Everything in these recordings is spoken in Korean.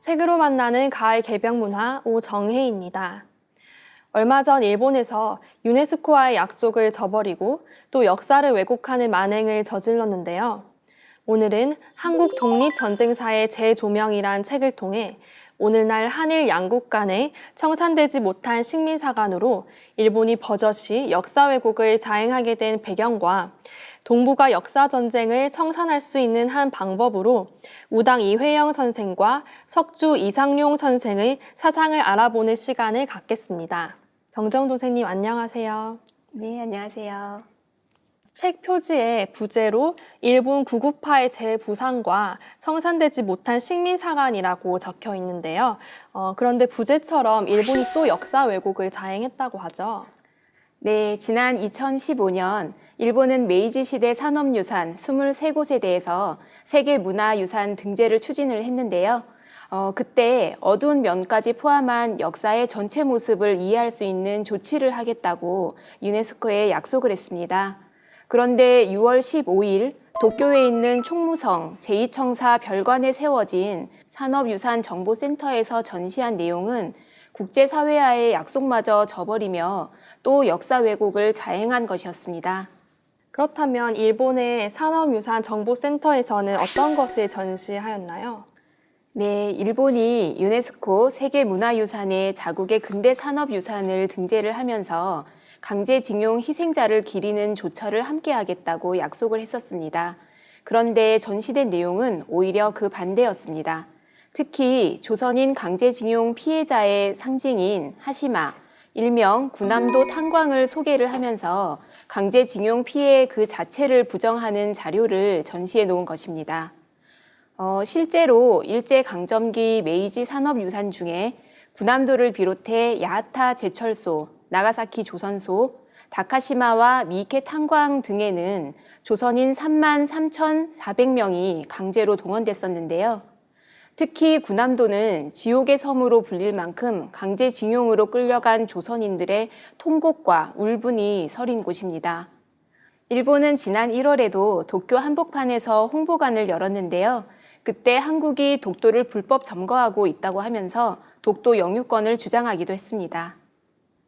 책으로 만나는 가을 개병 문화 오정혜입니다. 얼마 전 일본에서 유네스코와의 약속을 저버리고 또 역사를 왜곡하는 만행을 저질렀는데요. 오늘은 한국 독립전쟁사의 재조명이란 책을 통해 오늘날 한일 양국 간의 청산되지 못한 식민사관으로 일본이 버젓이 역사 왜곡을 자행하게 된 배경과 동북아 역사전쟁을 청산할 수 있는 한 방법으로 우당 이회영 선생과 석주 이상용 선생의 사상을 알아보는 시간을 갖겠습니다. 정정동 선생님 안녕하세요. 네, 안녕하세요. 책 표지에 부제로 일본 구구파의 재부상과 청산되지 못한 식민사관이라고 적혀 있는데요. 그런데 부제처럼 일본이 또 역사 왜곡을 자행했다고 하죠. 네, 지난 2015년 일본은 메이지 시대 산업유산 23곳에 대해서 세계문화유산 등재를 추진을 했는데요. 그때 어두운 면까지 포함한 역사의 전체 모습을 이해할 수 있는 조치를 하겠다고 유네스코에 약속을 했습니다. 그런데 6월 15일 도쿄에 있는 총무성 제2청사 별관에 세워진 산업유산정보센터에서 전시한 내용은 국제사회와의 약속마저 저버리며 또 역사 왜곡을 자행한 것이었습니다. 그렇다면 일본의 산업유산정보센터에서는 어떤 것을 전시하였나요? 네, 일본이 유네스코 세계문화유산에 자국의 근대 산업유산을 등재를 하면서 강제징용 희생자를 기리는 조처를 함께하겠다고 약속을 했었습니다. 그런데 전시된 내용은 오히려 그 반대였습니다. 특히 조선인 강제징용 피해자의 상징인 하시마, 일명 구남도 탄광을 소개를 하면서 강제징용 피해 그 자체를 부정하는 자료를 전시해 놓은 것입니다. 실제로 일제강점기 메이지 산업유산 중에 구남도를 비롯해 야타 제철소, 나가사키 조선소, 다카시마와 미케 탄광 등에는 조선인 33,400명이 강제로 동원됐었는데요. 특히 구남도는 지옥의 섬으로 불릴 만큼 강제징용으로 끌려간 조선인들의 통곡과 울분이 서린 곳입니다. 일본은 지난 1월에도 도쿄 한복판에서 홍보관을 열었는데요. 그때 한국이 독도를 불법 점거하고 있다고 하면서 독도 영유권을 주장하기도 했습니다.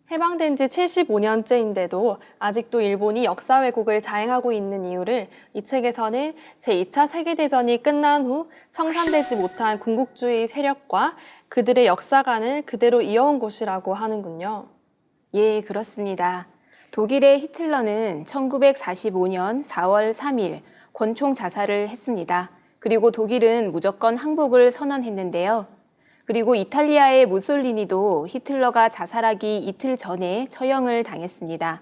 해방된 지 75년째인데도 아직도 일본이 역사 왜곡을 자행하고 있는 이유를 이 책에서는 제2차 세계대전이 끝난 후 청산되지 못한 군국주의 세력과 그들의 역사관을 그대로 이어온 것이라고 하는군요. 예, 그렇습니다. 독일의 히틀러는 1945년 4월 3일 권총 자살을 했습니다. 그리고 독일은 무조건 항복을 선언했는데요. 그리고 이탈리아의 무솔리니도 히틀러가 자살하기 이틀 전에 처형을 당했습니다.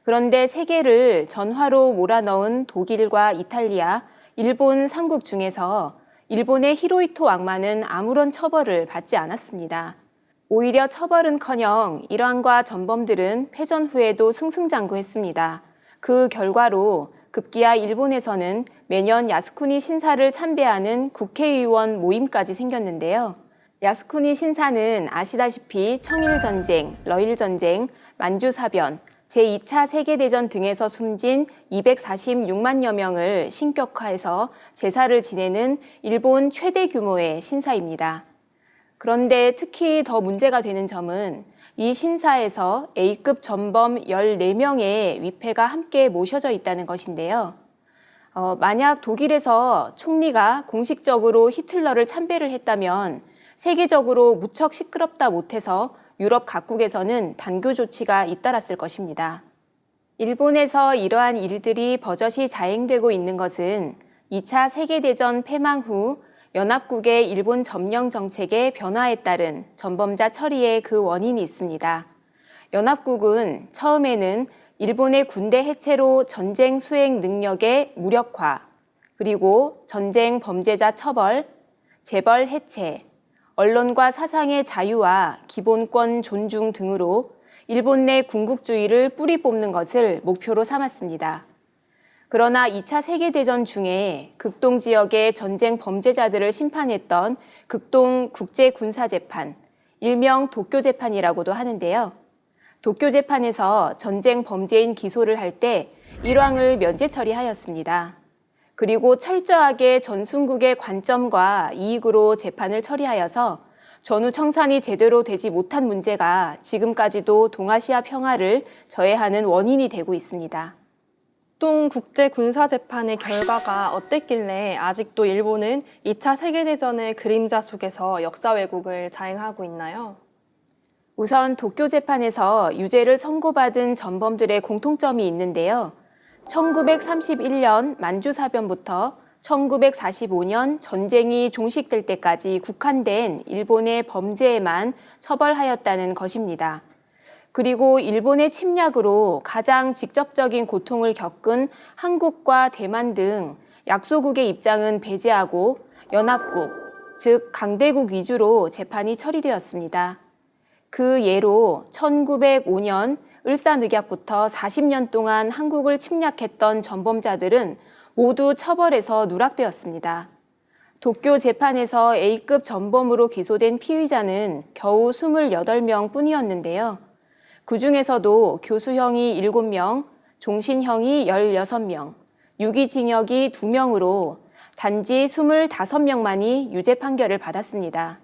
그런데 세계를 전화로 몰아넣은 독일과 이탈리아, 일본 3국 중에서 일본의 히로히토 왕만은 아무런 처벌을 받지 않았습니다. 오히려 처벌은커녕 일왕과 전범들은 패전 후에도 승승장구했습니다. 그 결과로 급기야 일본에서는 매년 야스쿠니 신사를 참배하는 국회의원 모임까지 생겼는데요. 야스쿠니 신사는 아시다시피 청일전쟁, 러일전쟁, 만주사변, 제2차 세계대전 등에서 숨진 246만여 명을 신격화해서 제사를 지내는 일본 최대 규모의 신사입니다. 그런데 특히 더 문제가 되는 점은 이 신사에서 A급 전범 14명의 위패가 함께 모셔져 있다는 것인데요. 만약 독일에서 총리가 공식적으로 히틀러를 참배를 했다면 세계적으로 무척 시끄럽다 못해서 유럽 각국에서는 단교 조치가 잇따랐을 것입니다. 일본에서 이러한 일들이 버젓이 자행되고 있는 것은 2차 세계대전 패망 후 연합국의 일본 점령 정책의 변화에 따른 전범자 처리에 그 원인이 있습니다. 연합국은 처음에는 일본의 군대 해체로 전쟁 수행 능력의 무력화, 그리고 전쟁 범죄자 처벌, 재벌 해체, 언론과 사상의 자유와 기본권 존중 등으로 일본 내 군국주의를 뿌리 뽑는 것을 목표로 삼았습니다. 그러나 2차 세계대전 중에 극동 지역의 전쟁 범죄자들을 심판했던 극동 국제군사재판, 일명 도쿄재판이라고도 하는데요. 도쿄재판에서 전쟁 범죄인 기소를 할 때 일왕을 면제 처리하였습니다. 그리고 철저하게 전순국의 관점과 이익으로 재판을 처리하여서 전후 청산이 제대로 되지 못한 문제가 지금까지도 동아시아 평화를 저해하는 원인이 되고 있습니다. 합동 국제군사재판의 결과가 어땠길래 아직도 일본은 2차 세계대전의 그림자 속에서 역사 왜곡을 자행하고 있나요? 우선 도쿄 재판에서 유죄를 선고받은 전범들의 공통점이 있는데요. 1931년 만주사변부터 1945년 전쟁이 종식될 때까지 국한된 일본의 범죄에만 처벌하였다는 것입니다. 그리고 일본의 침략으로 가장 직접적인 고통을 겪은 한국과 대만 등 약소국의 입장은 배제하고 연합국, 즉 강대국 위주로 재판이 처리되었습니다. 그 예로 1905년 을사늑약부터 40년 동안 한국을 침략했던 전범자들은 모두 처벌에서 누락되었습니다. 도쿄 재판에서 A급 전범으로 기소된 피의자는 겨우 28명 뿐이었는데요. 그 중에서도 교수형이 7명, 종신형이 16명, 유기징역이 2명으로 단지 25명만이 유죄 판결을 받았습니다.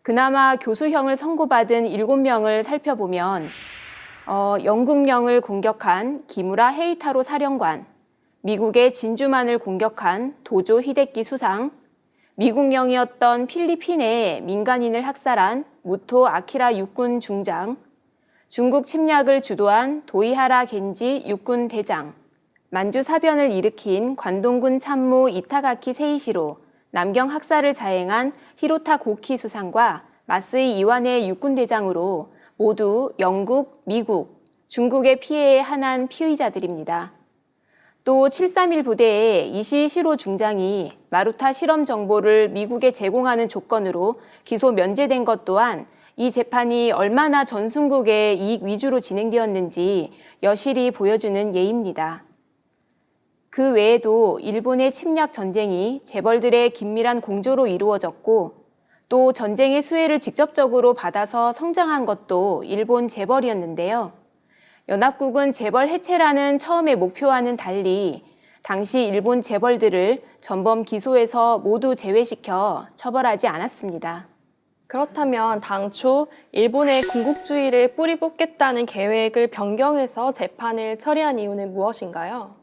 그나마 교수형을 선고받은 7명을 살펴보면 영국령을 공격한 기무라 헤이타로 사령관, 미국의 진주만을 공격한 도조 히데키 수상, 미국령이었던 필리핀의 민간인을 학살한 무토 아키라 육군 중장, 중국 침략을 주도한 도이하라 겐지 육군 대장, 만주 사변을 일으킨 관동군 참모 이타가키 세이시로, 남경 학살을 자행한 히로타 고키 수상과 마스이 이완의 육군 대장으로 모두 영국, 미국, 중국의 피해에 한한 피의자들입니다. 또 731 부대의 이시시로 중장이 마루타 실험 정보를 미국에 제공하는 조건으로 기소 면제된 것 또한 이 재판이 얼마나 전순국의 이익 위주로 진행되었는지 여실히 보여주는 예입니다. 그 외에도 일본의 침략 전쟁이 재벌들의 긴밀한 공조로 이루어졌고 또 전쟁의 수혜를 직접적으로 받아서 성장한 것도 일본 재벌이었는데요. 연합국은 재벌 해체라는 처음의 목표와는 달리 당시 일본 재벌들을 전범 기소에서 모두 제외시켜 처벌하지 않았습니다. 그렇다면 당초 일본의 군국주의를 뿌리 뽑겠다는 계획을 변경해서 재판을 처리한 이유는 무엇인가요?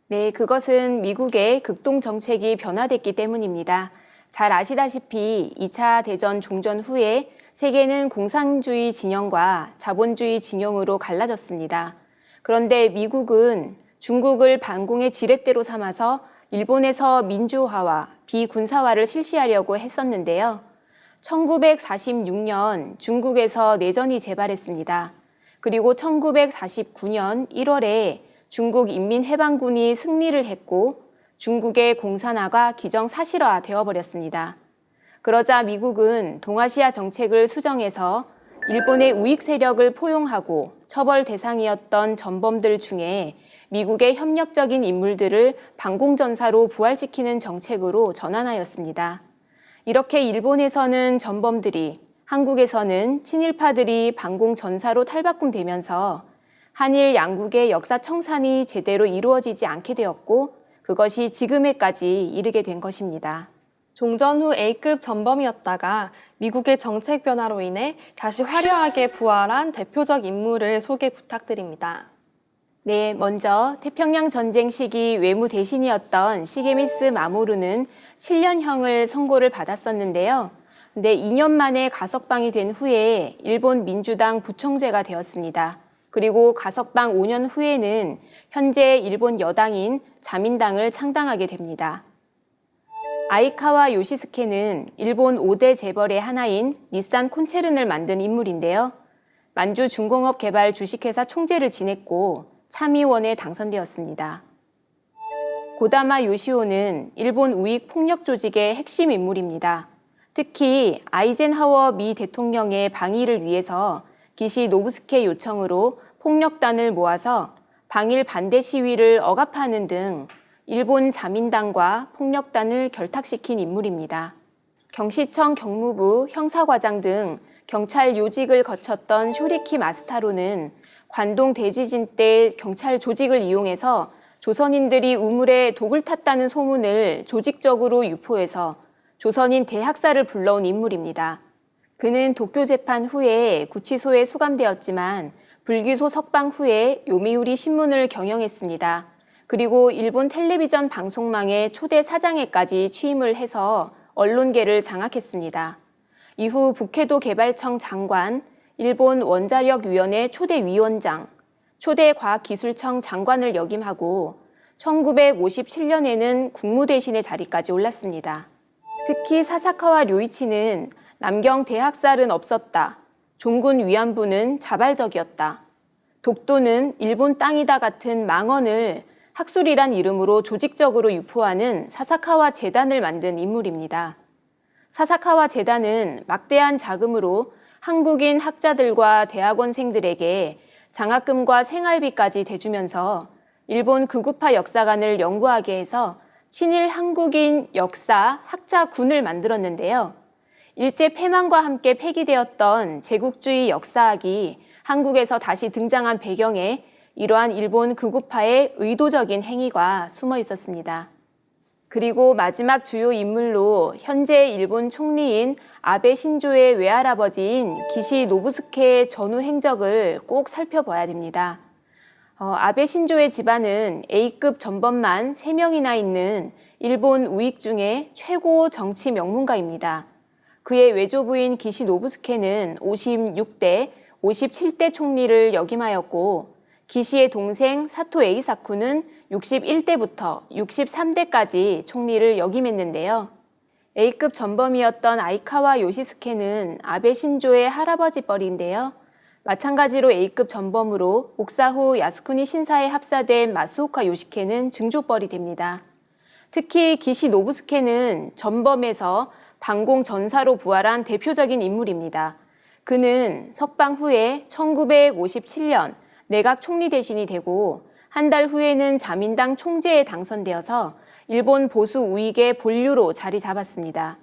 네, 그것은 미국의 극동 정책이 변화됐기 때문입니다. 잘 아시다시피 2차 대전 종전 후에 세계는 공산주의 진영과 자본주의 진영으로 갈라졌습니다. 그런데 미국은 중국을 반공의 지렛대로 삼아서 일본에서 민주화와 비군사화를 실시하려고 했었는데요. 1946년 중국에서 내전이 재발했습니다. 그리고 1949년 1월에 중국 인민해방군이 승리를 했고 중국의 공산화가 기정사실화 되어버렸습니다. 그러자 미국은 동아시아 정책을 수정해서 일본의 우익 세력을 포용하고 처벌 대상이었던 전범들 중에 미국의 협력적인 인물들을 반공전사로 부활시키는 정책으로 전환하였습니다. 이렇게 일본에서는 전범들이, 한국에서는 친일파들이 반공전사로 탈바꿈되면서 한일 양국의 역사 청산이 제대로 이루어지지 않게 되었고 그것이 지금에까지 이르게 된 것입니다. 종전 후 A급 전범이었다가 미국의 정책 변화로 인해 다시 화려하게 부활한 대표적 인물을 소개 부탁드립니다. 네, 먼저 태평양 전쟁 시기 외무 대신이었던 시게미스 마모루는 7년형을 선고를 받았었는데요. 근데 2년 만에 가석방이 된 후에 일본 민주당 부총재가 되었습니다. 그리고 가석방 5년 후에는 현재 일본 여당인 자민당을 창당하게 됩니다. 아이카와 요시스케는 일본 5대 재벌의 하나인 닛산 콘체른을 만든 인물인데요. 만주 중공업 개발 주식회사 총재를 지냈고 참의원에 당선되었습니다. 고다마 요시오는 일본 우익 폭력 조직의 핵심 인물입니다. 특히 아이젠하워 미 대통령의 방위를 위해서 기시 노부스케 요청으로 폭력단을 모아서 방일 반대 시위를 억압하는 등 일본 자민당과 폭력단을 결탁시킨 인물입니다. 경시청 경무부 형사과장 등 경찰 요직을 거쳤던 쇼리키 마스타로는 관동 대지진 때 경찰 조직을 이용해서 조선인들이 우물에 독을 탔다는 소문을 조직적으로 유포해서 조선인 대학살을 불러온 인물입니다. 그는 도쿄 재판 후에 구치소에 수감되었지만 불기소 석방 후에 요미우리 신문을 경영했습니다. 그리고 일본 텔레비전 방송망의 초대 사장에까지 취임을 해서 언론계를 장악했습니다. 이후 북해도 개발청 장관, 일본 원자력위원회 초대 위원장, 초대 과학기술청 장관을 역임하고 1957년에는 국무대신의 자리까지 올랐습니다. 특히 사사카와 료이치는 남경 대학살은 없었다. 종군 위안부는 자발적이었다. 독도는 일본 땅이다 같은 망언을 학술이란 이름으로 조직적으로 유포하는 사사카와 재단을 만든 인물입니다. 사사카와 재단은 막대한 자금으로 한국인 학자들과 대학원생들에게 장학금과 생활비까지 대주면서 일본 극우파 역사관을 연구하게 해서 친일 한국인 역사 학자군을 만들었는데요. 일제 패망과 함께 폐기되었던 제국주의 역사학이 한국에서 다시 등장한 배경에 이러한 일본 극우파의 의도적인 행위가 숨어 있었습니다. 그리고 마지막 주요 인물로 현재 일본 총리인 아베 신조의 외할아버지인 기시 노부스케의 전후 행적을 꼭 살펴봐야 됩니다. 아베 신조의 집안은 A급 전범만 3명이나 있는 일본 우익 중에 최고 정치 명문가입니다. 그의 외조부인 기시 노부스케는 56대, 57대 총리를 역임하였고 기시의 동생 사토 에이사쿠는 61대부터 63대까지 총리를 역임했는데요. A급 전범이었던 아이카와 요시스케는 아베 신조의 할아버지 뻘인데요. 마찬가지로 A급 전범으로 복사 후 야스쿠니 신사에 합사된 마스오카 요시케는 증조뻘이 됩니다. 특히 기시 노부스케는 전범에서 반공 전사로 부활한 대표적인 인물입니다. 그는 석방 후에 1957년 내각 총리 대신이 되고 한 달 후에는 자민당 총재에 당선되어서 일본 보수 우익의 본류로 자리 잡았습니다.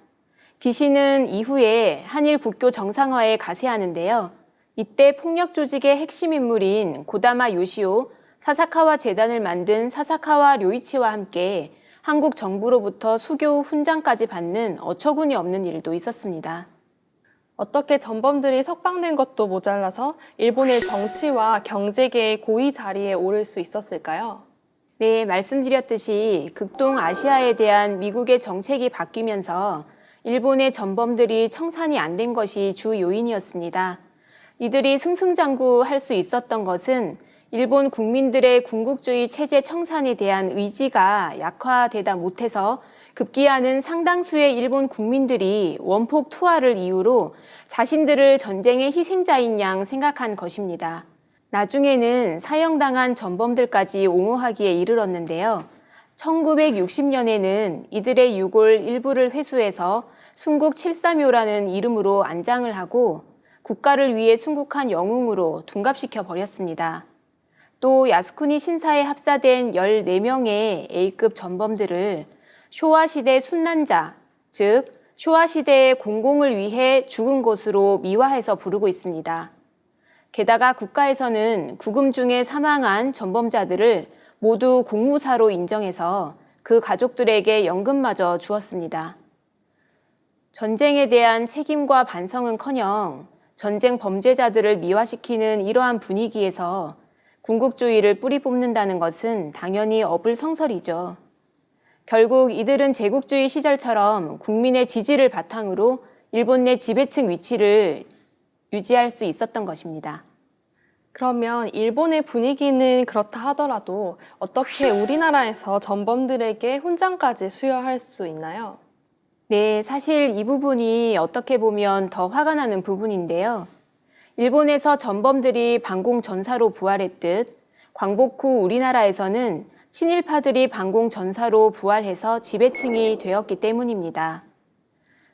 기시는 이후에 한일 국교 정상화에 가세하는데요. 이때 폭력 조직의 핵심 인물인 고다마 요시오, 사사카와 재단을 만든 사사카와 료이치와 함께 한국 정부로부터 수교 훈장까지 받는 어처구니 없는 일도 있었습니다. 어떻게 전범들이 석방된 것도 모자라서 일본의 정치와 경제계의 고위 자리에 오를 수 있었을까요? 네, 말씀드렸듯이 극동아시아에 대한 미국의 정책이 바뀌면서 일본의 전범들이 청산이 안 된 것이 주 요인이었습니다. 이들이 승승장구할 수 있었던 것은 일본 국민들의 군국주의 체제 청산에 대한 의지가 약화되다 못해서 급기야는 상당수의 일본 국민들이 원폭 투하를 이유로 자신들을 전쟁의 희생자인 양 생각한 것입니다. 나중에는 사형당한 전범들까지 옹호하기에 이르렀는데요. 1960년에는 이들의 유골 일부를 회수해서 순국 730묘라는 이름으로 안장을 하고 국가를 위해 순국한 영웅으로 둔갑시켜 버렸습니다. 또 야스쿠니 신사에 합사된 14명의 A급 전범들을 쇼와 시대 순난자, 즉 쇼와 시대의 공공을 위해 죽은 것으로 미화해서 부르고 있습니다. 게다가 국가에서는 구금 중에 사망한 전범자들을 모두 공무사로 인정해서 그 가족들에게 연금마저 주었습니다. 전쟁에 대한 책임과 반성은커녕 전쟁 범죄자들을 미화시키는 이러한 분위기에서 군국주의를 뿌리 뽑는다는 것은 당연히 어불성설이죠. 결국 이들은 제국주의 시절처럼 국민의 지지를 바탕으로 일본 내 지배층 위치를 유지할 수 있었던 것입니다. 그러면 일본의 분위기는 그렇다 하더라도 어떻게 우리나라에서 전범들에게 훈장까지 수여할 수 있나요? 네, 사실 이 부분이 어떻게 보면 더 화가 나는 부분인데요. 일본에서 전범들이 반공 전사로 부활했듯 광복 후 우리나라에서는 친일파들이 반공 전사로 부활해서 지배층이 되었기 때문입니다.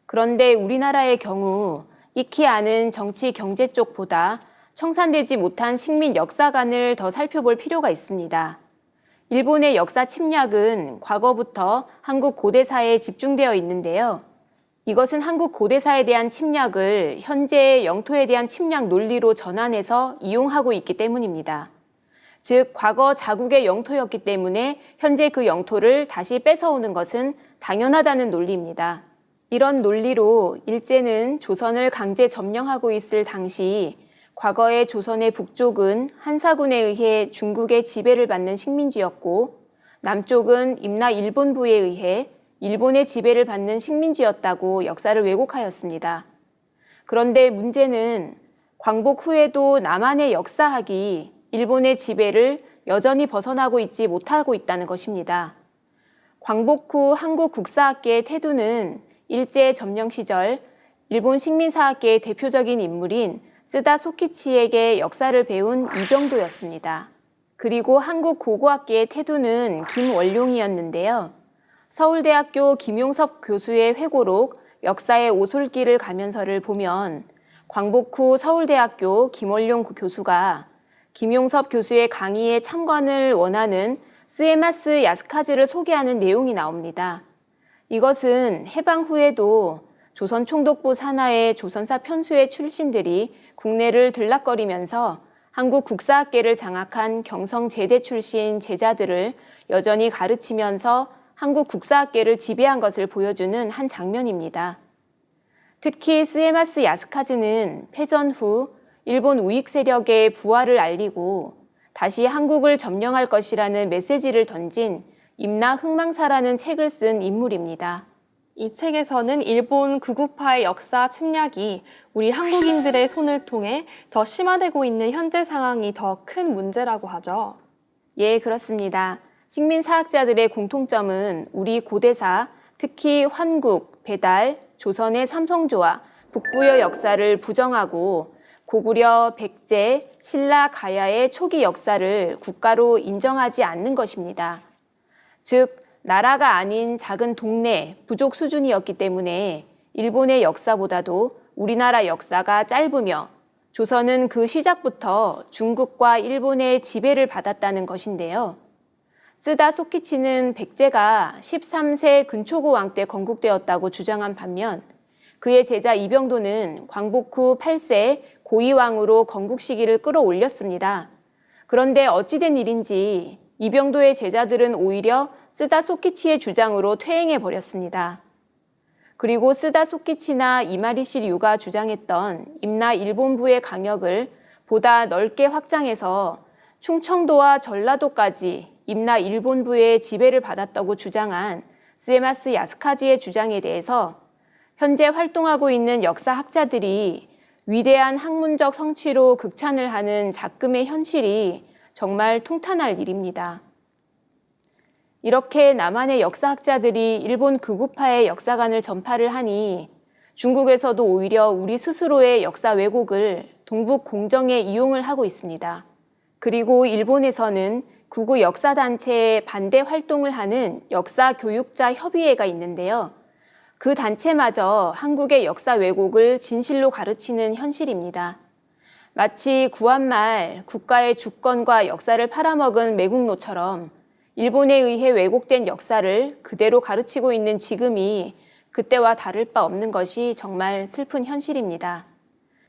그런데 우리나라의 경우 익히 아는 정치 경제 쪽보다 청산되지 못한 식민 역사관을 더 살펴볼 필요가 있습니다. 일본의 역사 침략은 과거부터 한국 고대사에 집중되어 있는데요. 이것은 한국 고대사에 대한 침략을 현재의 영토에 대한 침략 논리로 전환해서 이용하고 있기 때문입니다. 즉 과거 자국의 영토였기 때문에 현재 그 영토를 다시 뺏어오는 것은 당연하다는 논리입니다. 이런 논리로 일제는 조선을 강제 점령하고 있을 당시 과거의 조선의 북쪽은 한사군에 의해 중국의 지배를 받는 식민지였고 남쪽은 임나 일본부에 의해 일본의 지배를 받는 식민지였다고 역사를 왜곡하였습니다. 그런데 문제는 광복 후에도 남한의 역사학이 일본의 지배를 여전히 벗어나고 있지 못하고 있다는 것입니다. 광복 후 한국 국사학계의 태도는 일제 점령 시절 일본 식민사학계의 대표적인 인물인 쓰다 소키치에게 역사를 배운 이병도였습니다. 그리고 한국 고고학계의 태도는 김원룡이었는데요. 서울대학교 김용섭 교수의 회고록 역사의 오솔길을 가면서를 보면 광복 후 서울대학교 김원룡 교수가 김용섭 교수의 강의에 참관을 원하는 스에마스 야스카즈를 소개하는 내용이 나옵니다. 이것은 해방 후에도 조선 총독부 산하의 조선사 편수의 출신들이 국내를 들락거리면서 한국 국사학계를 장악한 경성제대 출신 제자들을 여전히 가르치면서 한국 국사학계를 지배한 것을 보여주는 한 장면입니다. 특히 스에마스 야스카즈는 패전 후 일본 우익 세력의 부활을 알리고 다시 한국을 점령할 것이라는 메시지를 던진 임나 흥망사라는 책을 쓴 인물입니다. 이 책에서는 일본 극우파의 역사 침략이 우리 한국인들의 손을 통해 더 심화되고 있는 현재 상황이 더 큰 문제라고 하죠. 예, 그렇습니다. 식민사학자들의 공통점은 우리 고대사, 특히 환국, 배달, 조선의 삼성조와 북부여 역사를 부정하고 고구려, 백제, 신라, 가야의 초기 역사를 국가로 인정하지 않는 것입니다. 즉, 나라가 아닌 작은 동네, 부족 수준이었기 때문에 일본의 역사보다도 우리나라 역사가 짧으며 조선은 그 시작부터 중국과 일본의 지배를 받았다는 것인데요. 쓰다 소키치는 백제가 13세 근초고 왕 때 건국되었다고 주장한 반면 그의 제자 이병도는 광복 후 8세 고이왕으로 건국 시기를 끌어올렸습니다. 그런데 어찌된 일인지 이병도의 제자들은 오히려 쓰다 소키치의 주장으로 퇴행해버렸습니다. 그리고 쓰다 소키치나 이마리시 류가 주장했던 임나 일본부의 강역을 보다 넓게 확장해서 충청도와 전라도까지 임나 일본부의 지배를 받았다고 주장한 스에마스 야스카지의 주장에 대해서 현재 활동하고 있는 역사학자들이 위대한 학문적 성취로 극찬을 하는 작금의 현실이 정말 통탄할 일입니다. 이렇게 남한의 역사학자들이 일본 극우파의 역사관을 전파를 하니 중국에서도 오히려 우리 스스로의 역사 왜곡을 동북 공정에 이용을 하고 있습니다. 그리고 일본에서는 극우 역사단체에 반대 활동을 하는 역사교육자 협의회가 있는데요. 그 단체마저 한국의 역사 왜곡을 진실로 가르치는 현실입니다. 마치 구한말 국가의 주권과 역사를 팔아먹은 매국노처럼 일본에 의해 왜곡된 역사를 그대로 가르치고 있는 지금이 그때와 다를 바 없는 것이 정말 슬픈 현실입니다.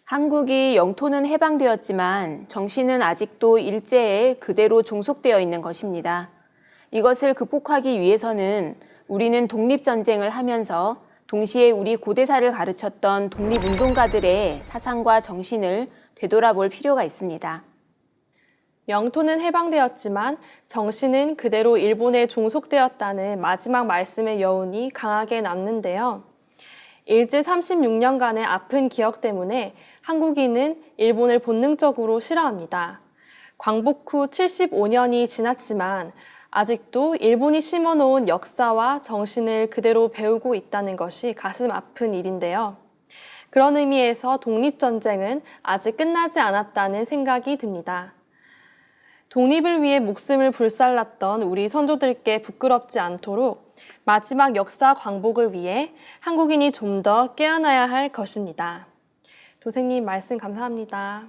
한국이 영토는 해방되었지만 정신은 아직도 일제에 그대로 종속되어 있는 것입니다. 이것을 극복하기 위해서는 우리는 독립전쟁을 하면서 동시에 우리 고대사를 가르쳤던 독립운동가들의 사상과 정신을 되돌아볼 필요가 있습니다. 영토는 해방되었지만 정신은 그대로 일본에 종속되었다는 마지막 말씀의 여운이 강하게 남는데요. 일제 36년간의 아픈 기억 때문에 한국인은 일본을 본능적으로 싫어합니다. 광복 후 75년이 지났지만 아직도 일본이 심어놓은 역사와 정신을 그대로 배우고 있다는 것이 가슴 아픈 일인데요. 그런 의미에서 독립전쟁은 아직 끝나지 않았다는 생각이 듭니다. 독립을 위해 목숨을 불살랐던 우리 선조들께 부끄럽지 않도록 마지막 역사 광복을 위해 한국인이 좀 더 깨어나야 할 것입니다. 도생님 말씀 감사합니다.